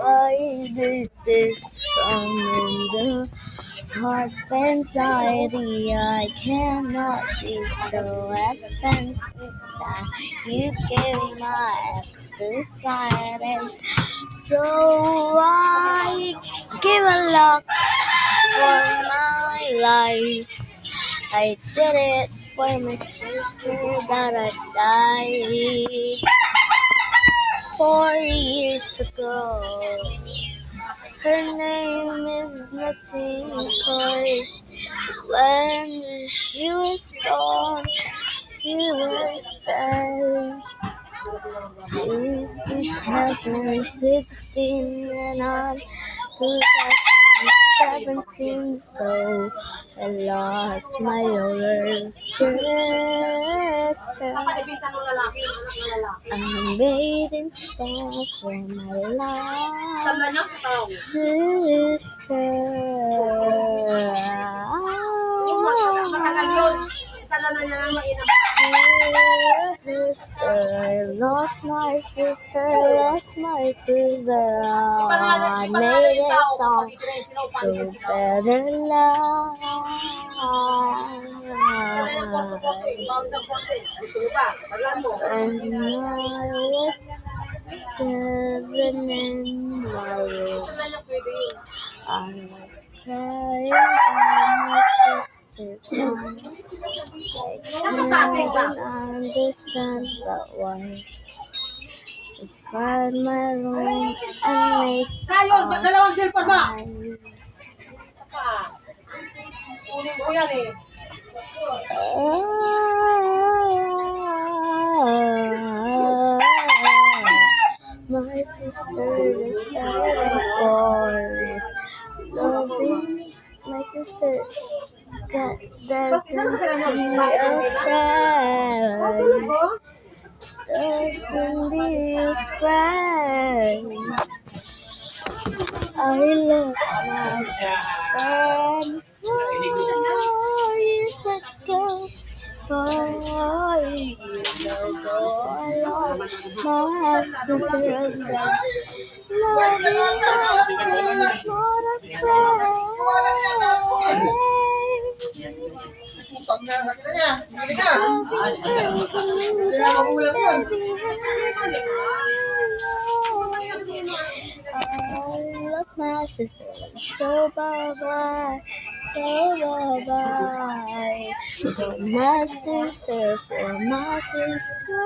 Why did this come in the heart anxiety? I cannot be so expensive that you give my ex the silence. So I give a lot for my life. I did it for my sister that I died 4 years ago. Her name is nothing, 'cause when she was born, she was dead. Since 2016 and on 2017, so I lost my older sister. I'm waiting song for my lost sister. I lost my sister, lost my sister. I made a song so better love. And I was 7 in my room. I was crying by my sister. I can't understand but why. Describe my room and make Sayon, ba't dalawang cellphone mo? time. Kunin ko yan eh. My sister is fighting for is loving. My sister doesn't be afraid. Doesn't be afraid. I lost my sister 4 years ago. 4 years ago, I lost my sister and I love you more Utang na sa kanya niya. Hindi ka. Kaya magulang yun. I lost my sister, so bye-bye, so bye-bye. For my sister, for my sister.